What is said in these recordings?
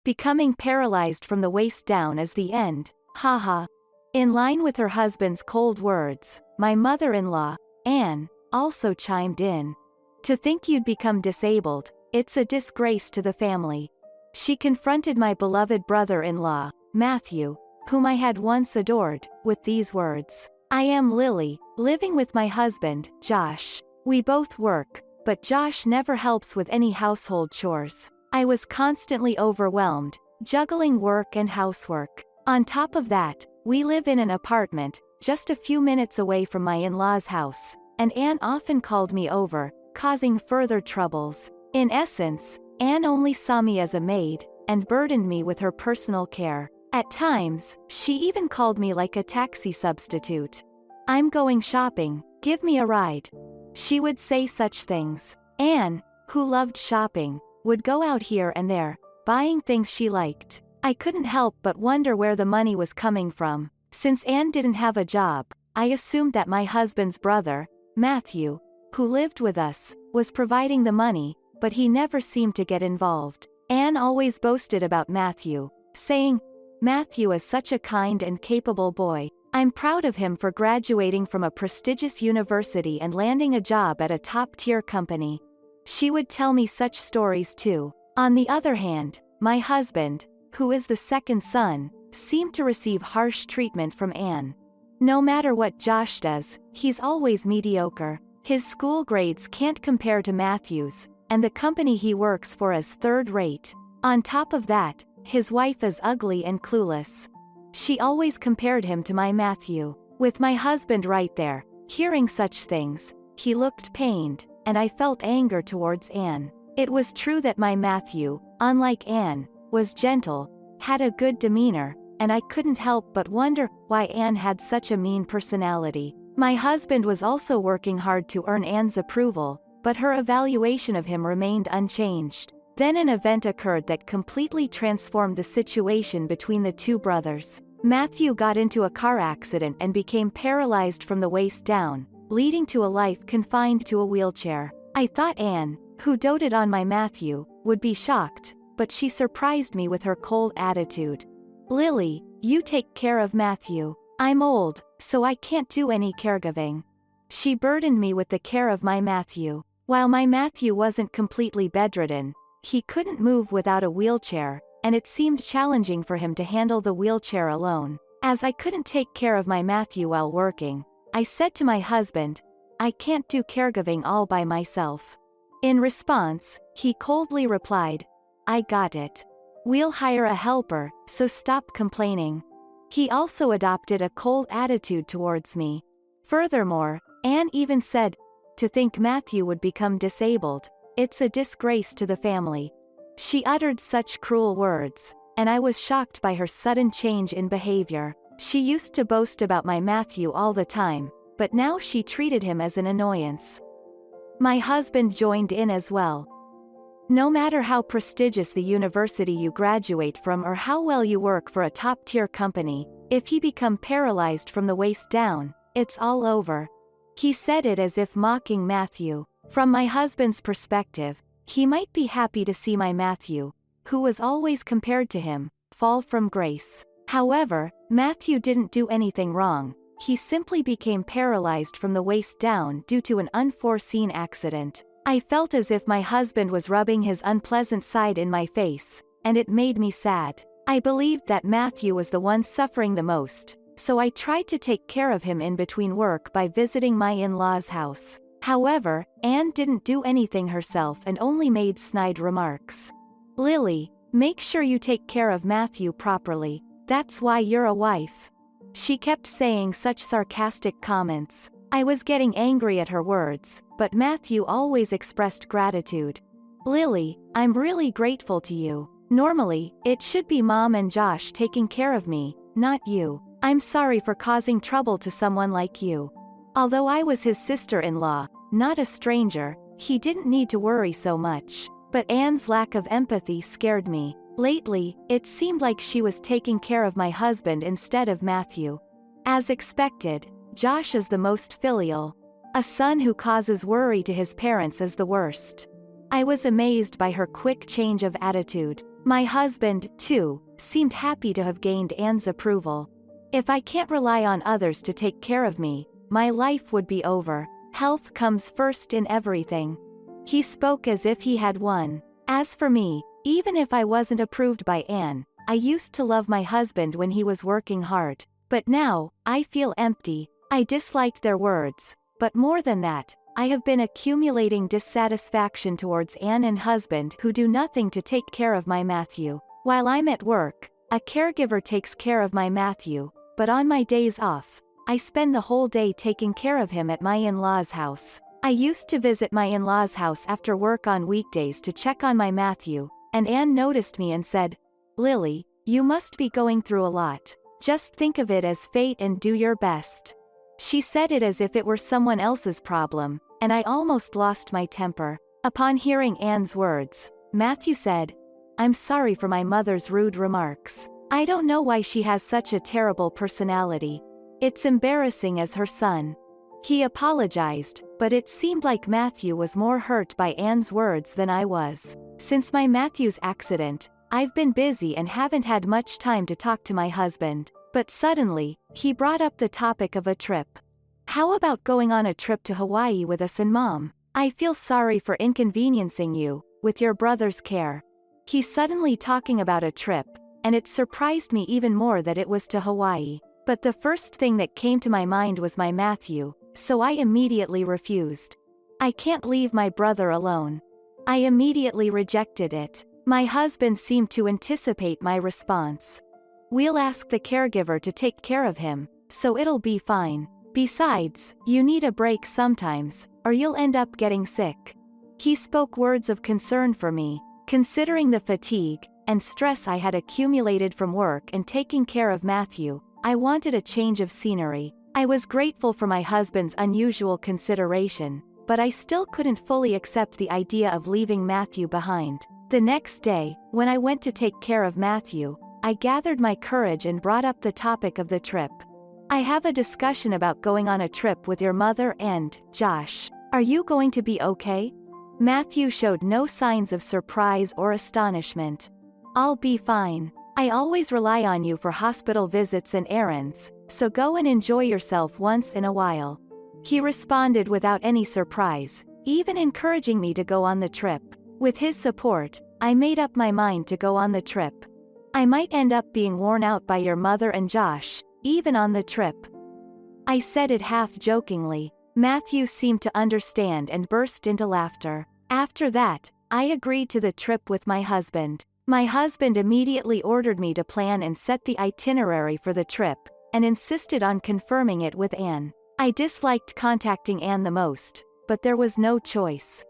Becoming paralyzed from the waist down is the end, haha. In line with her husband's cold words, my mother-in-law, Anne, also chimed in. To think you'd become disabled, it's a disgrace to the family. She confronted my beloved brother-in-law, Matthew, whom I had once adored, with these words. I am Lily, living with my husband, Josh. We both work, but Josh never helps with any household chores. I was constantly overwhelmed, juggling work and housework. On top of that, we live in an apartment, just a few minutes away from my in-laws' house, and Anne often called me over, causing further troubles. In essence, Anne only saw me as a maid, and burdened me with her personal care. At times, she even called me like a taxi substitute. I'm going shopping, give me a ride. She would say such things. Anne, who loved shopping, would go out here and there, buying things she liked. I couldn't help but wonder where the money was coming from. Since Anne didn't have a job, I assumed that my husband's brother, Matthew, who lived with us, was providing the money, but he never seemed to get involved. Anne always boasted about Matthew, saying, Matthew is such a kind and capable boy. I'm proud of him for graduating from a prestigious university and landing a job at a top-tier company. She would tell me such stories too. On the other hand, my husband, who is the second son, seemed to receive harsh treatment from Anne. No matter what Josh does, he's always mediocre. His school grades can't compare to Matthew's, and the company he works for is third-rate. On top of that, his wife is ugly and clueless. She always compared him to my Matthew. With my husband right there, hearing such things, he looked pained, and I felt anger towards Anne. It was true that my Matthew, unlike Anne, was gentle, had a good demeanor, and I couldn't help but wonder why Anne had such a mean personality. My husband was also working hard to earn Anne's approval, but her evaluation of him remained unchanged. Then an event occurred that completely transformed the situation between the two brothers. Matthew got into a car accident and became paralyzed from the waist down, leading to a life confined to a wheelchair. I thought Anne, who doted on my Matthew, would be shocked, but she surprised me with her cold attitude. Lily, you take care of Matthew. I'm old, so I can't do any caregiving. She burdened me with the care of my Matthew. While my Matthew wasn't completely bedridden, he couldn't move without a wheelchair, and it seemed challenging for him to handle the wheelchair alone. As I couldn't take care of my Matthew while working, I said to my husband, I can't do caregiving all by myself. In response, he coldly replied, I got it. We'll hire a helper, so stop complaining. He also adopted a cold attitude towards me. Furthermore, Anne even said, to think Matthew would become disabled, it's a disgrace to the family. She uttered such cruel words, and I was shocked by her sudden change in behavior. She used to boast about my Matthew all the time, but now she treated him as an annoyance. My husband joined in as well. No matter how prestigious the university you graduate from or how well you work for a top-tier company, if he become paralyzed from the waist down, it's all over. He said it as if mocking Matthew. From my husband's perspective, he might be happy to see my Matthew, who was always compared to him, fall from grace. However, Matthew didn't do anything wrong. He simply became paralyzed from the waist down due to an unforeseen accident. I felt as if my husband was rubbing his unpleasant side in my face, and it made me sad. I believed that Matthew was the one suffering the most, so I tried to take care of him in between work by visiting my in-laws' house. However, Anne didn't do anything herself and only made snide remarks. Lily, make sure you take care of Matthew properly. That's why you're a wife. She kept saying such sarcastic comments. I was getting angry at her words, but Matthew always expressed gratitude. Lily, I'm really grateful to you. Normally, it should be Mom and Josh taking care of me, not you. I'm sorry for causing trouble to someone like you. Although I was his sister-in-law, not a stranger, he didn't need to worry so much. But Anne's lack of empathy scared me. Lately, it seemed like she was taking care of my husband instead of Matthew. As expected, Josh is the most filial. A son who causes worry to his parents is the worst. I was amazed by her quick change of attitude. My husband, too, seemed happy to have gained Anne's approval. If I can't rely on others to take care of me, my life would be over. Health comes first in everything. He spoke as if he had won. As for me, even if I wasn't approved by Anne, I used to love my husband when he was working hard. But now, I feel empty. I disliked their words. But more than that, I have been accumulating dissatisfaction towards Anne and husband who do nothing to take care of my Matthew. While I'm at work, a caregiver takes care of my Matthew, but on my days off, I spend the whole day taking care of him at my in-laws' house. I used to visit my in-laws' house after work on weekdays to check on my Matthew, and Anne noticed me and said, "Lily, you must be going through a lot. Just think of it as fate and do your best." She said it as if it were someone else's problem, and I almost lost my temper. Upon hearing Anne's words, Matthew said, "I'm sorry for my mother's rude remarks. I don't know why she has such a terrible personality. It's embarrassing as her son." He apologized, but it seemed like Matthew was more hurt by Anne's words than I was. Since my Matthew's accident, I've been busy and haven't had much time to talk to my husband, but suddenly, he brought up the topic of a trip. "How about going on a trip to Hawaii with us and Mom? I feel sorry for inconveniencing you, with your brother's care." He's suddenly talking about a trip, and it surprised me even more that it was to Hawaii. But the first thing that came to my mind was my Matthew, so I immediately refused. I can't leave my brother alone. I immediately rejected it. My husband seemed to anticipate my response. "We'll ask the caregiver to take care of him, so it'll be fine. Besides, you need a break sometimes, or you'll end up getting sick." He spoke words of concern for me, considering the fatigue and stress I had accumulated from work and taking care of Matthew. I wanted a change of scenery. I was grateful for my husband's unusual consideration, but I still couldn't fully accept the idea of leaving Matthew behind. The next day, when I went to take care of Matthew, I gathered my courage and brought up the topic of the trip. "I have a discussion about going on a trip with your mother and Josh. Are you going to be okay?" Matthew showed no signs of surprise or astonishment. "I'll be fine. I always rely on you for hospital visits and errands, so go and enjoy yourself once in a while." He responded without any surprise, even encouraging me to go on the trip. With his support, I made up my mind to go on the trip. "I might end up being worn out by your mother and Josh, even on the trip." I said it half-jokingly. Matthew seemed to understand and burst into laughter. After that, I agreed to the trip with my husband. My husband immediately ordered me to plan and set the itinerary for the trip, and insisted on confirming it with Anne. I disliked contacting Anne the most, but there was no choice.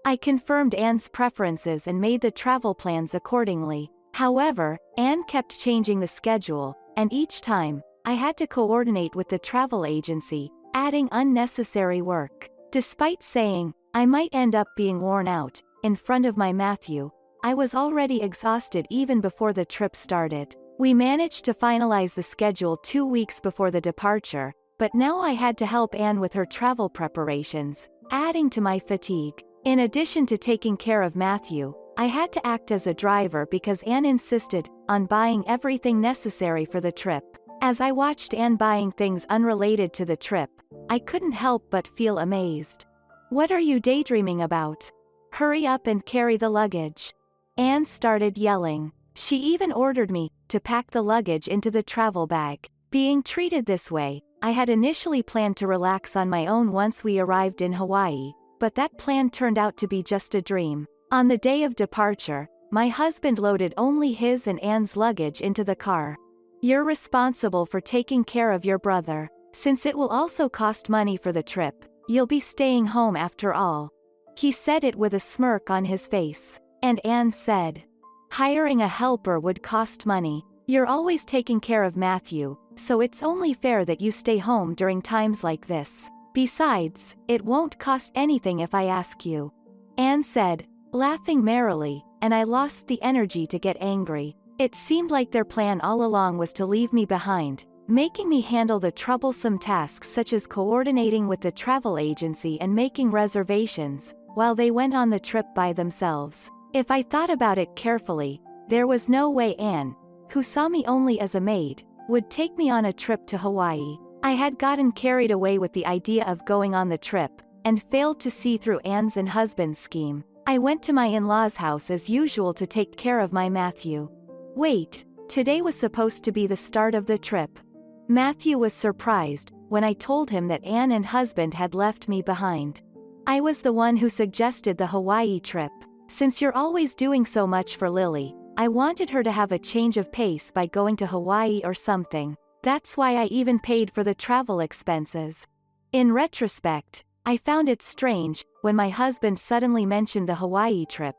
I confirmed Anne's preferences and made the travel plans accordingly. However, Anne kept changing the schedule, and each time, I had to coordinate with the travel agency, adding unnecessary work. Despite saying, I might end up being worn out, in front of my Matthew, I was already exhausted even before the trip started. We managed to finalize the schedule 2 weeks before the departure, but now I had to help Anne with her travel preparations, adding to my fatigue. In addition to taking care of Matthew, I had to act as a driver because Anne insisted on buying everything necessary for the trip. As I watched Anne buying things unrelated to the trip, I couldn't help but feel amazed. "What are you daydreaming about? Hurry up and carry the luggage." Anne started yelling. She even ordered me to pack the luggage into the travel bag. Being treated this way, I had initially planned to relax on my own once we arrived in Hawaii, but that plan turned out to be just a dream. On the day of departure, my husband loaded only his and Anne's luggage into the car. "You're responsible for taking care of your brother. Since it will also cost money for the trip, you'll be staying home after all." He said it with a smirk on his face. And Anne said, "Hiring a helper would cost money. You're always taking care of Matthew, so it's only fair that you stay home during times like this. Besides, it won't cost anything if I ask you," Anne said, laughing merrily, and I lost the energy to get angry. It seemed like their plan all along was to leave me behind, making me handle the troublesome tasks such as coordinating with the travel agency and making reservations, while they went on the trip by themselves. If I thought about it carefully, there was no way Anne, who saw me only as a maid, would take me on a trip to Hawaii. I had gotten carried away with the idea of going on the trip, and failed to see through Anne's and husband's scheme. I went to my in-laws' house as usual to take care of my Matthew. Wait, today was supposed to be the start of the trip. Matthew was surprised when I told him that Anne and husband had left me behind. I was the one who suggested the Hawaii trip. Since you're always doing so much for Lily, I wanted her to have a change of pace by going to Hawaii or something. That's why I even paid for the travel expenses. In retrospect, I found it strange when my husband suddenly mentioned the Hawaii trip.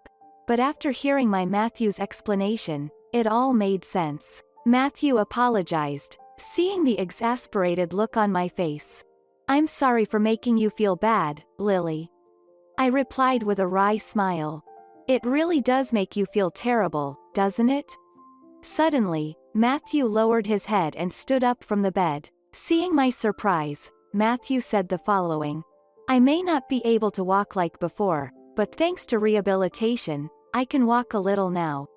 But after hearing my Matthew's explanation, it all made sense. Matthew apologized, seeing the exasperated look on my face. "I'm sorry for making you feel bad, Lily," I replied with a wry smile. "It really does make you feel terrible, doesn't it?" Suddenly, Matthew lowered his head and stood up from the bed. Seeing my surprise, Matthew said the following: "I may not be able to walk like before, but thanks to rehabilitation, I can walk a little now."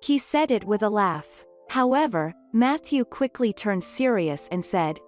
He said it with a laugh. However, Matthew quickly turned serious and said,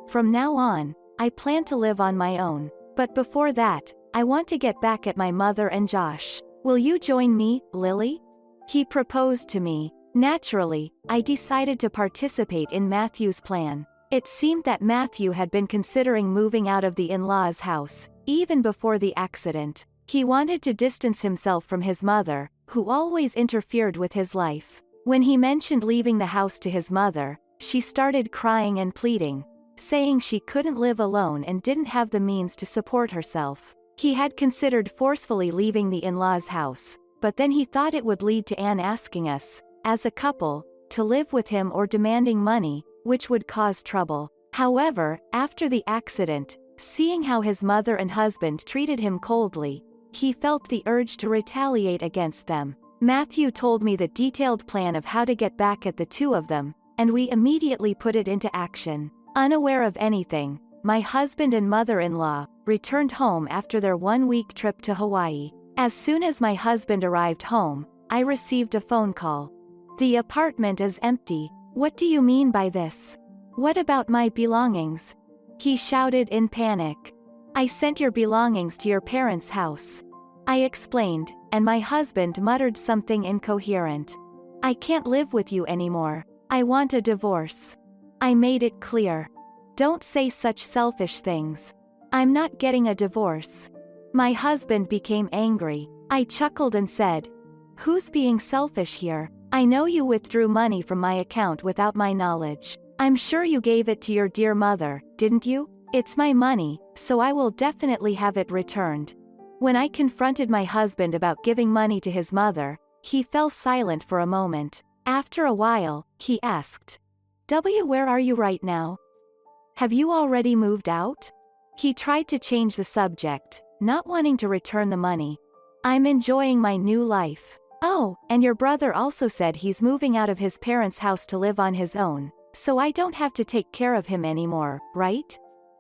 "From now on, I plan to live on my own. But before that, I want to get back at my mother and Josh. Will you join me, Lily?" He proposed to me. Naturally, I decided to participate in Matthew's plan. It seemed that Matthew had been considering moving out of the in-laws' house, even before the accident. He wanted to distance himself from his mother, who always interfered with his life. When he mentioned leaving the house to his mother, she started crying and pleading, saying she couldn't live alone and didn't have the means to support herself. He had considered forcefully leaving the in-laws' house, but then he thought it would lead to Anne asking us, as a couple, to live with him or demanding money, which would cause trouble. However, after the accident, seeing how his mother and husband treated him coldly, he felt the urge to retaliate against them. Matthew told me the detailed plan of how to get back at the two of them, and we immediately put it into action. Unaware of anything, my husband and mother-in-law returned home after their one-week trip to Hawaii. As soon as my husband arrived home, I received a phone call. "The apartment is empty. What do you mean by this? What about my belongings?" he shouted in panic. "I sent your belongings to your parents' house," I explained, and my husband muttered something incoherent. "I can't live with you anymore. I want a divorce." I made it clear. "Don't say such selfish things. I'm not getting a divorce." My husband became angry. I chuckled and said, "Who's being selfish here? I know you withdrew money from my account without my knowledge. I'm sure you gave it to your dear mother, didn't you? It's my money, so I will definitely have it returned." When I confronted my husband about giving money to his mother, he fell silent for a moment. After a while, he asked, "Where are you right now? Have you already moved out?" He tried to change the subject, not wanting to return the money. "I'm enjoying my new life." "Oh, and your brother also said he's moving out of his parents' house to live on his own, so I don't have to take care of him anymore, right?"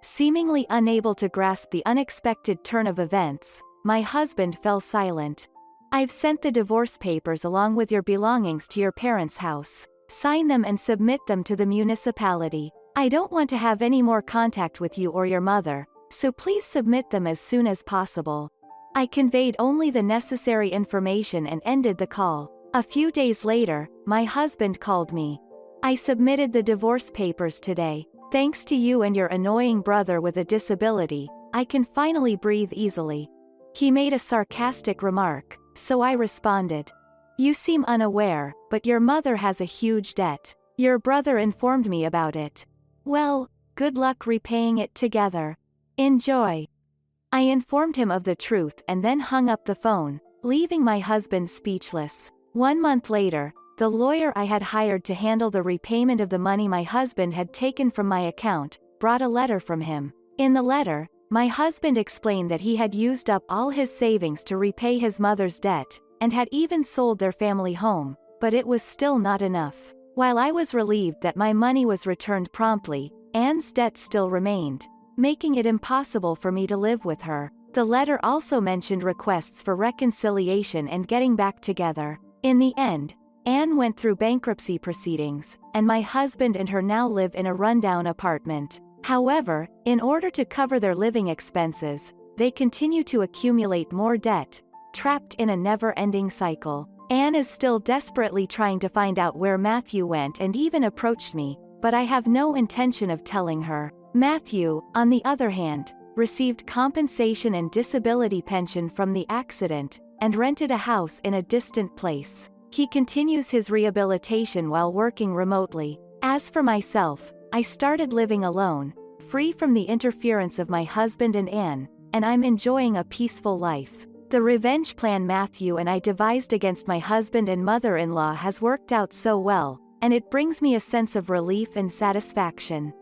Seemingly unable to grasp the unexpected turn of events, my husband fell silent. "I've sent the divorce papers along with your belongings to your parents' house. Sign them and submit them to the municipality. I don't want to have any more contact with you or your mother, so please submit them as soon as possible." I conveyed only the necessary information and ended the call. A few days later, my husband called me. "I submitted the divorce papers today. Thanks to you and your annoying brother with a disability, I can finally breathe easily." He made a sarcastic remark, so I responded, "You seem unaware, but your mother has a huge debt. Your brother informed me about it. Well, good luck repaying it together. Enjoy." I informed him of the truth and then hung up the phone, leaving my husband speechless. 1 month later, the lawyer I had hired to handle the repayment of the money my husband had taken from my account brought a letter from him. In the letter, my husband explained that he had used up all his savings to repay his mother's debt, and had even sold their family home, but it was still not enough. While I was relieved that my money was returned promptly, Anne's debt still remained, making it impossible for me to live with her. The letter also mentioned requests for reconciliation and getting back together. In the end, Anne went through bankruptcy proceedings, and my husband and her now live in a rundown apartment. However, in order to cover their living expenses, they continue to accumulate more debt, trapped in a never-ending cycle. Anne is still desperately trying to find out where Matthew went and even approached me, but I have no intention of telling her. Matthew, on the other hand, received compensation and disability pension from the accident, and rented a house in a distant place. He continues his rehabilitation while working remotely. As for myself, I started living alone, free from the interference of my husband and Anne, and I'm enjoying a peaceful life. The revenge plan Matthew and I devised against my husband and mother-in-law has worked out so well, and it brings me a sense of relief and satisfaction.